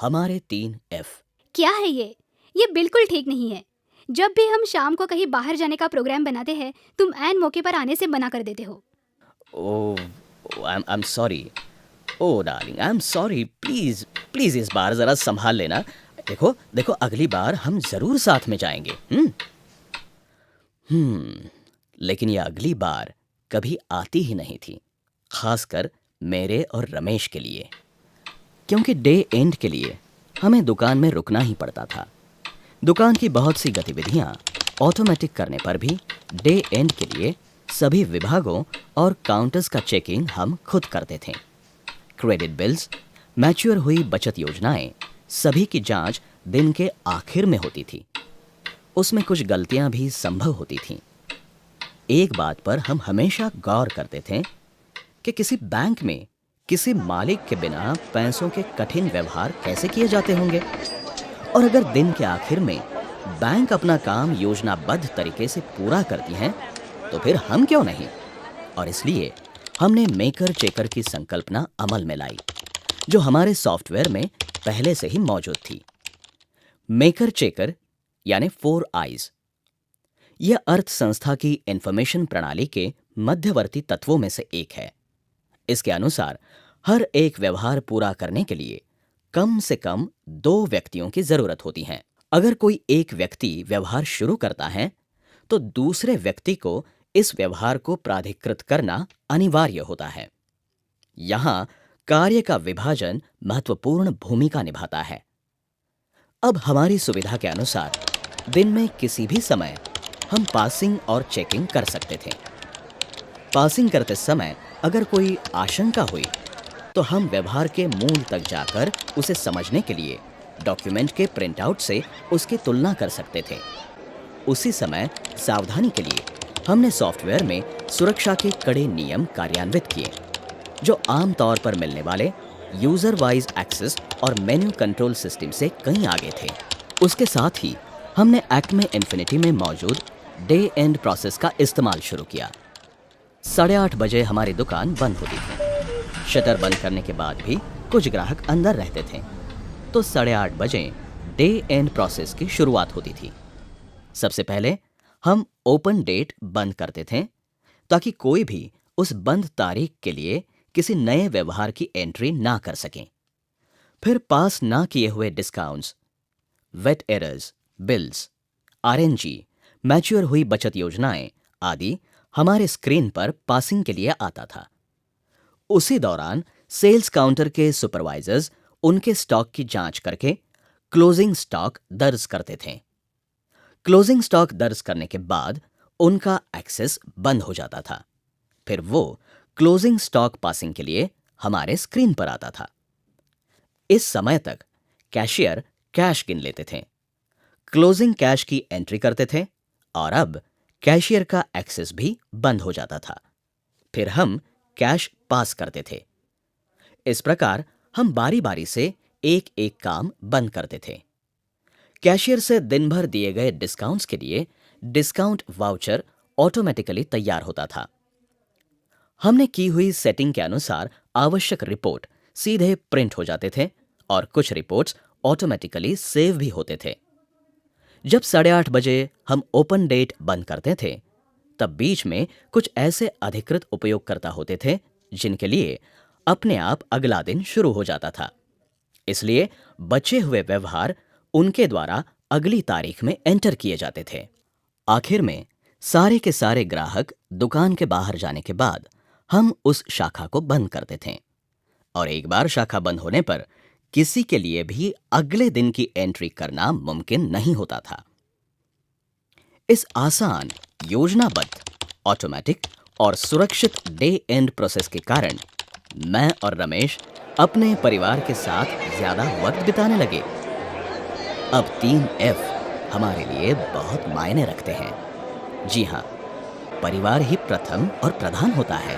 हमारे 3 F। क्या है ये बिल्कुल ठीक नहीं है। जब भी हम शाम को कहीं बाहर जाने का प्रोग्राम बनाते हैं, तुम ऐन मौके पर आने से मना कर देते हो। Oh, I am sorry. Oh darling, I am sorry. Please please इस बार जरा संभाल लेना। देखो देखो, अगली बार हम जरूर साथ में जाएंगे। लेकिन ये अगली बार कभी आती ही नहीं थी, खासकर मेरे और रमेश के लिए, क्योंकि डे एंड के लिए हमें दुकान में रुकना ही पड़ता था। दुकान की बहुत सी गतिविधियां ऑटोमेटिक करने पर भी डे एंड के लिए सभी विभागों और काउंटर्स का चेकिंग हम खुद करते थे। क्रेडिट बिल्स, मैच्योर हुई बचत योजनाएं, सभी की जांच दिन के आखिर में होती थी। उसमें कुछ गलतियां भी संभव होती थीं। एक बात पर हम हमेशा गौर करते थे कि किसी बैंक में किसी मालिक के बिना पैसों के कठिन व्यवहार कैसे किए जाते होंगे, और अगर दिन के आखिर में बैंक अपना काम योजनाबद्ध तरीके से पूरा करती हैं, तो फिर हम क्यों नहीं। और इसलिए हमने मेकर चेकर की संकल्पना अमल में लाई, जो हमारे सॉफ्टवेयर में पहले से ही मौजूद थी। मेकर चेकर यानी 4 आईज, यह अर्थ संस्था की इंफॉर्मेशन प्रणाली के मध्यवर्ती तत्वों में से एक है। इसके अनुसार हर एक व्यवहार पूरा करने के लिए कम से कम 2 व्यक्तियों की जरूरत होती है। अगर कोई एक व्यक्ति व्यवहार शुरू करता है, तो दूसरे व्यक्ति को इस व्यवहार को प्राधिकृत करना अनिवार्य होता है। यहां कार्य का विभाजन महत्वपूर्ण भूमिका निभाता है। अब हमारी सुविधा के अनुसार दिन में किसी भी समय हम पासिंग और चेकिंग कर सकते थे। पासिंग करते समय अगर कोई आशंका हुई, तो हम व्यवहार के मूल तक जाकर उसे समझने के लिए डॉक्यूमेंट के प्रिंटआउट से उसकी तुलना कर सकते थे। उसी समय सावधानी के लिए हमने सॉफ्टवेयर में सुरक्षा के कड़े नियम कार्यान्वित किए, जो आमतौर पर मिलने वाले यूजर वाइज एक्सेस और मेन्यू कंट्रोल सिस्टम से कहीं आगे थे। उसके साथ ही हमने एक्मे इन्फिनिटी में मौजूद डे एंड प्रोसेस का इस्तेमाल शुरू किया। 8:30 बजे हमारी दुकान बंद होती थी। शटर बंद करने के बाद भी कुछ ग्राहक अंदर रहते थे, तो 8:30 बजे डे एंड प्रोसेस की शुरुआत होती थी। सबसे पहले हम ओपन डेट बंद करते थे, ताकि कोई भी उस बंद तारीख के लिए किसी नए व्यवहार की एंट्री ना कर सकें। फिर पास ना किए हुए डिस्काउंट्स, वेट एरर्स, बिल्स, आरएनजी, मैच्योर हुई बचत योजनाएं आदि हमारे स्क्रीन पर पासिंग के लिए आता था। उसी दौरान सेल्स काउंटर के सुपरवाइजर्स उनके स्टॉक की जांच करके क्लोजिंग स्टॉक दर्ज करते थे। क्लोजिंग स्टॉक दर्ज करने के बाद उनका एक्सेस बंद हो जाता था। फिर वो क्लोजिंग स्टॉक पासिंग के लिए हमारे स्क्रीन पर आता था। इस समय तक कैशियर कैश गिन लेते थे, क्लोजिंग कैश की एंट्री करते थे, और अब कैशियर का एक्सेस भी बंद हो जाता था। फिर हम कैश पास करते थे। इस प्रकार हम बारी बारी से एक एक काम बंद करते थे। कैशियर से दिन भर दिए गए डिस्काउंट्स के लिए डिस्काउंट वाउचर ऑटोमेटिकली तैयार होता था। हमने की हुई सेटिंग के अनुसार आवश्यक रिपोर्ट सीधे प्रिंट हो जाते थे, और कुछ रिपोर्ट्स ऑटोमेटिकली सेव भी होते थे। जब 8:30 बजे हम ओपन डेट बंद करते थे, तब बीच में कुछ ऐसे अधिकृत उपयोगकर्ता होते थे जिनके लिए अपने आप अगला दिन शुरू हो जाता था। इसलिए बचे हुए व्यवहार उनके द्वारा अगली तारीख में एंटर किए जाते थे। आखिर में सारे के सारे ग्राहक दुकान के बाहर जाने के बाद हम उस शाखा को बंद करते थे, और एक बार शाखा बंद होने पर किसी के लिए भी अगले दिन की एंट्री करना मुमकिन नहीं होता था। इस आसान, योजनाबद्ध, ऑटोमेटिक और सुरक्षित डे एंड प्रोसेस के कारण मैं और रमेश अपने परिवार के साथ ज्यादा वक्त बिताने लगे। अब 3F हमारे लिए बहुत मायने रखते हैं। जी हाँ, परिवार ही प्रथम और प्रधान होता है।